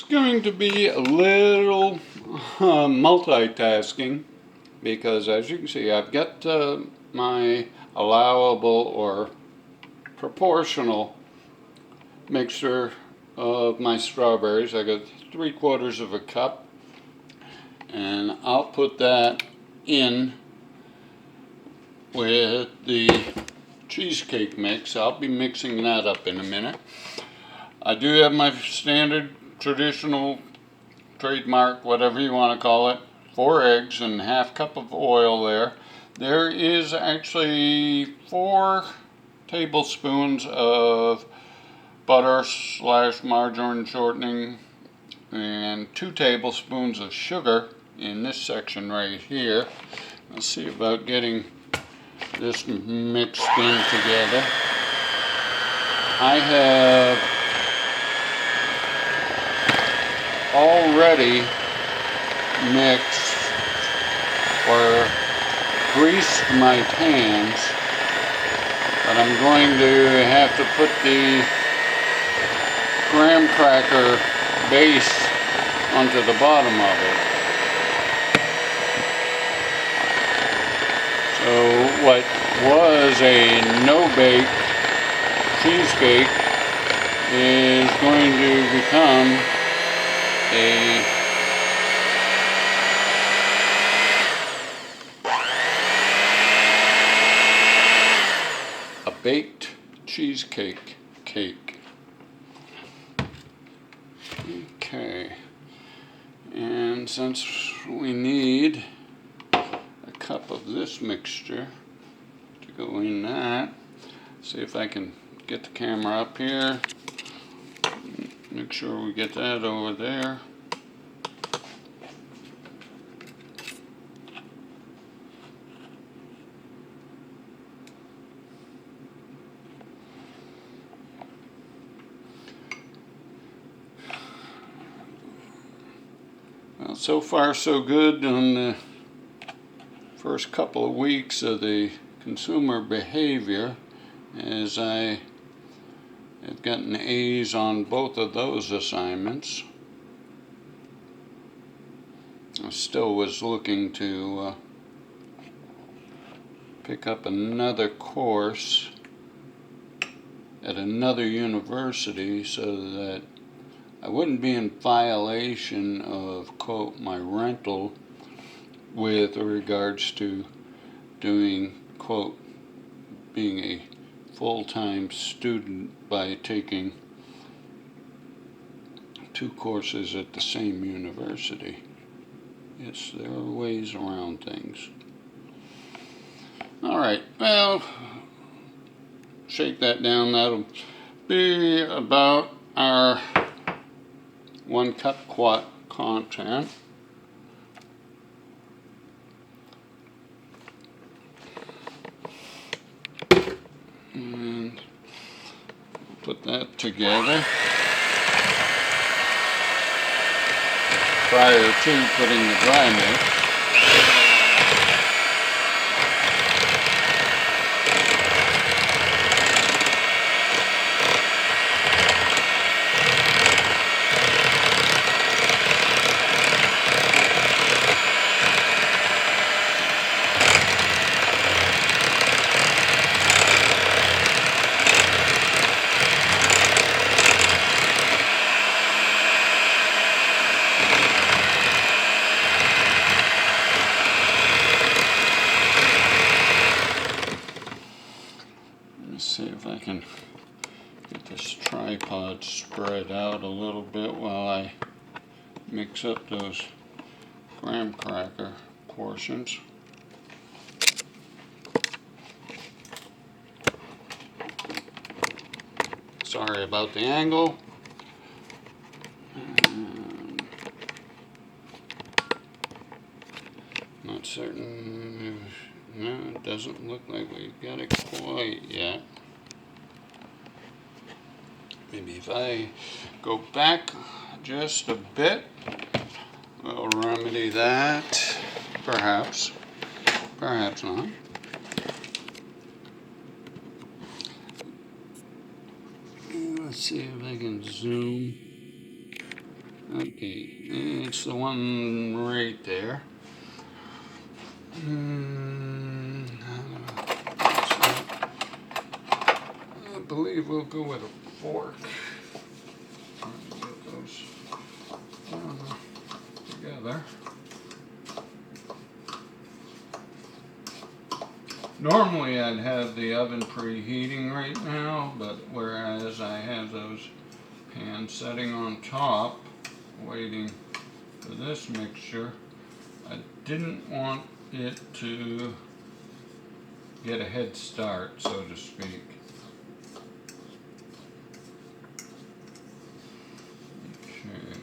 It's going to be a little multitasking because, as you can see, I've got my allowable or proportional mixture of my strawberries. I got 3/4 of a cup, and I'll put that in with the cheesecake mix. I'll be mixing that up in a minute. I do have my standard traditional trademark, whatever you want to call it, 4 eggs and ½ cup of oil there. There is actually 4 tablespoons of butter / margarine shortening and 2 tablespoons of sugar in this section right here. Let's see about getting this mixed in together. I have already mixed or greased my pans, but I'm going to have to put the graham cracker base onto the bottom of it. So what was a no-bake cheesecake is going to become a baked cheesecake cake. Okay, and since we need a cup of this mixture to go in that, see if I can get the camera up here. Make sure we get that over there. Well, so far so good on the first couple of weeks of the consumer behavior, as I have gotten A's on both of those assignments. I still was looking to pick up another course at another university so that I wouldn't be in violation of, quote, my rental with regards to doing, quote, being a full-time student by taking 2 courses at the same university. Yes, there are ways around things. All right, well, shake that down. That'll be about our 1 cup content. And put that together prior to putting the dry mix. See if I can get this tripod spread out a little bit while I mix up those graham cracker portions. Sorry about the angle. Not certain. No, it doesn't look like we've got it quite yet. Maybe if I go back just a bit, we'll remedy that. Perhaps. Perhaps not. Let's see if I can zoom Okay, it's the one right there. I believe we'll go with a fork. Get those together. Normally I'd have the oven preheating right now, but whereas I have those pans setting on top, waiting for this mixture, I didn't want it to get a head start, so to speak. Okay,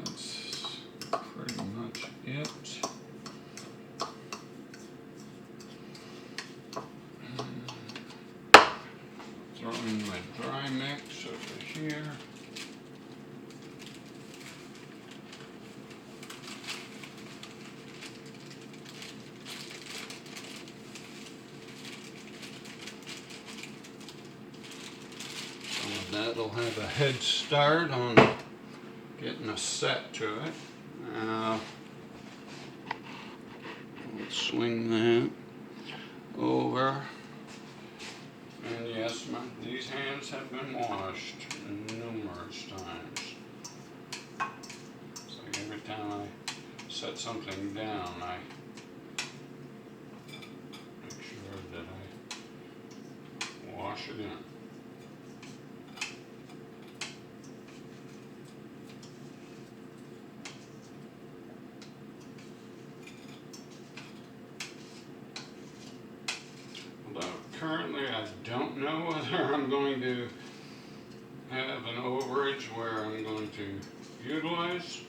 that's pretty much it. Throw in my dry mix over here. That'll have a head start on getting a set to it. Let's swing that over. And yes, these hands have been washed numerous times. It's like every time I set something down, I make sure that I wash it in. Currently, I don't know whether I'm going to have an overage where I'm going to utilize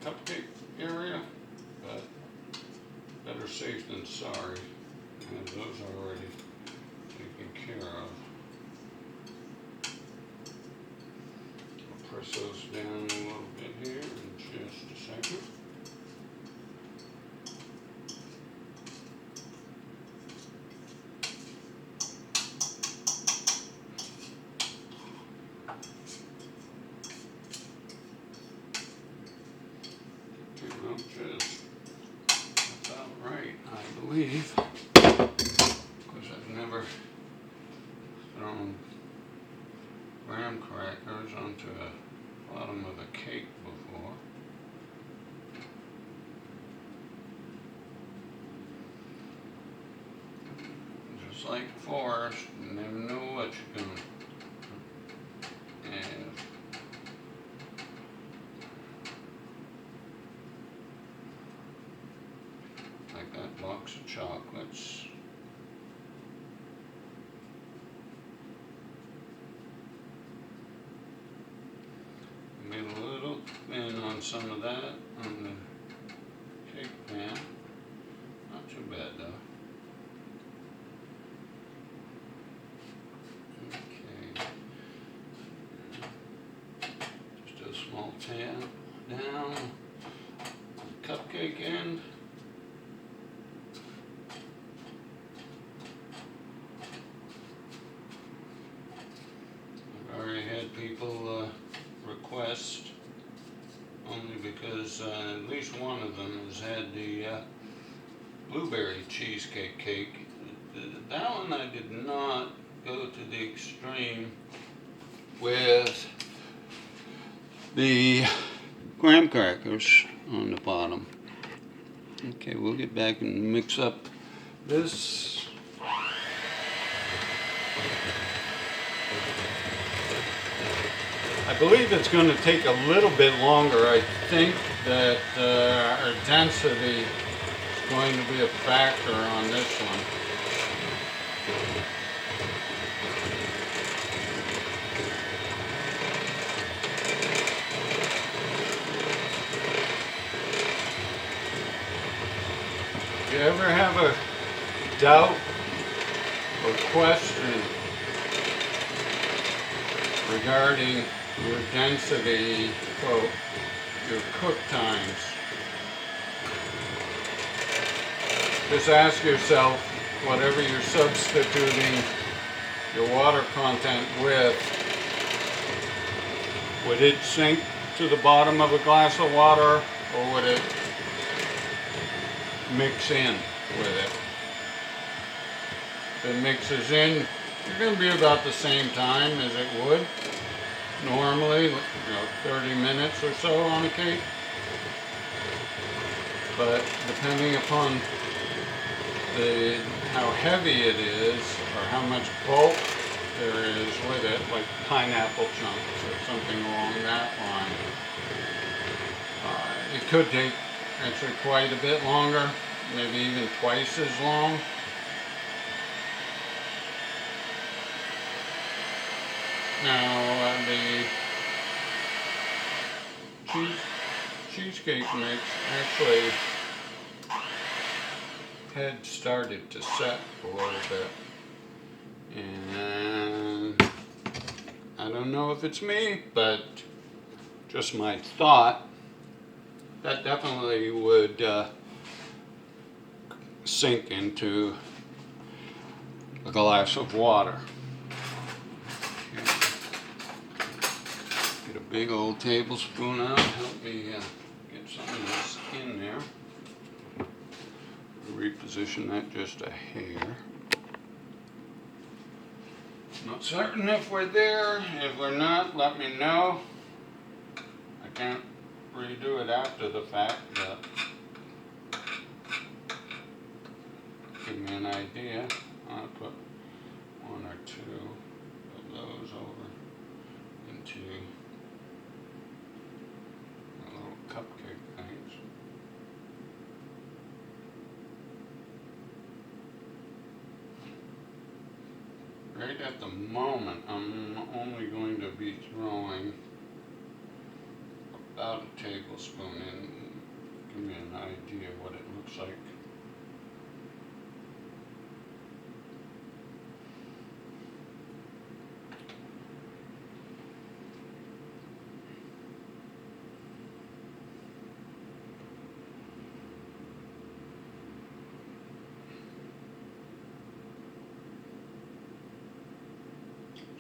the cupcake area, but better safe than sorry. I have those already taken care of. I'll press those down a little bit here in just a second. Just about right, I believe, because I've never thrown graham crackers onto the bottom of a cake before. Just like Forrest, you never know what you're going to have. Like that box of chocolates. Made a little thin on some of that on the cake pan. Not too bad though. Okay. Just a small tan down the cupcake end. People request only because at least one of them has had the blueberry cheesecake cake. That one I did not go to the extreme with the graham crackers on the bottom. Okay, we'll get back and mix up this. I believe it's going to take a little bit longer. I think that our density is going to be a factor on this one. If you ever have a doubt or question regarding your density, quote, your cook times, just ask yourself, whatever you're substituting your water content with, Would it sink to the bottom of a glass of water, or would it mix in with it? If it mixes in, you're going to be about the same time as it would normally, 30 minutes or so on a cake. But depending upon how heavy it is, or how much bulk there is with it, like pineapple chunks or something along that line, it could take actually quite a bit longer, maybe even twice as long. Now the cheesecake mix actually had started to set a little bit, and I don't know if it's me, but just my thought, that definitely would sink into a glass of water. Get a big old tablespoon out, help me get some of this in there. Reposition that just a hair. Not certain if we're there. If we're not, let me know. I can't redo it after the fact, but give me an idea. I'll put one or two of those over into the little cupcake things. Right at the moment, I'm only going to be throwing about a tablespoon in. Give me an idea what it looks like.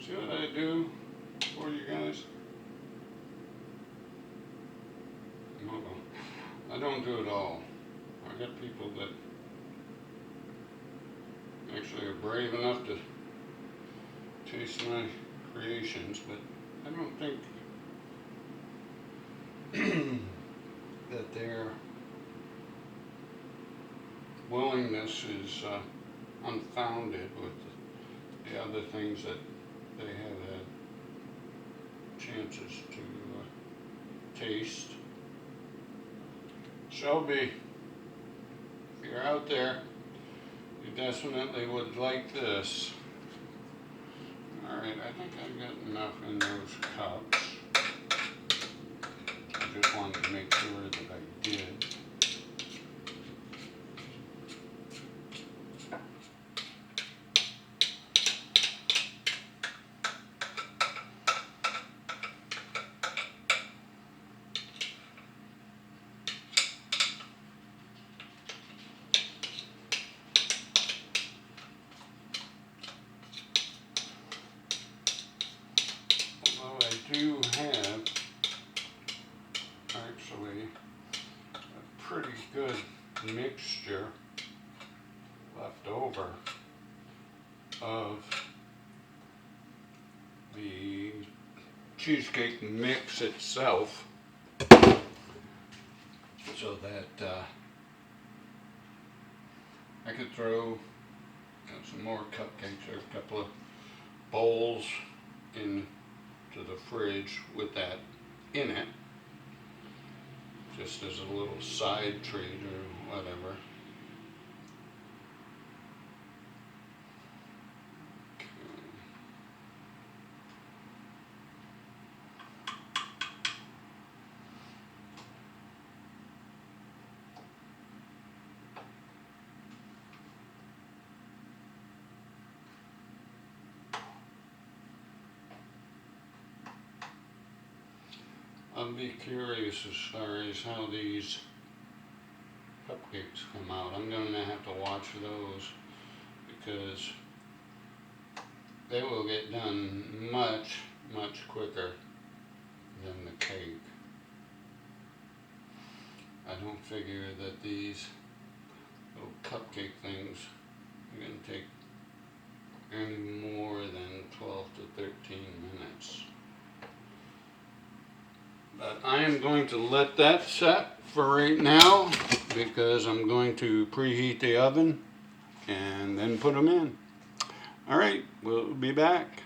See what I do for you guys? No, I don't do it all. I got people that actually are brave enough to taste my creations, but I don't think that their willingness is unfounded with the other things that they have had chances to taste. Shelby, if you're out there, you definitely would like this. Alright, I think I've got enough in those cups. I just wanted to make sure that I did. I do have actually a pretty good mixture left over of the cheesecake mix itself, so that I could throw some more cupcakes or a couple of bowls in to the fridge with that in it, just as a little side treat or whatever. I'll be curious as far as how these cupcakes come out. I'm going to have to watch those because they will get done much, much quicker than the cake. I don't figure that these little cupcake things are going to take any more than 12 to 13 minutes. But I am going to let that set for right now because I'm going to preheat the oven and then put them in. All right, we'll be back.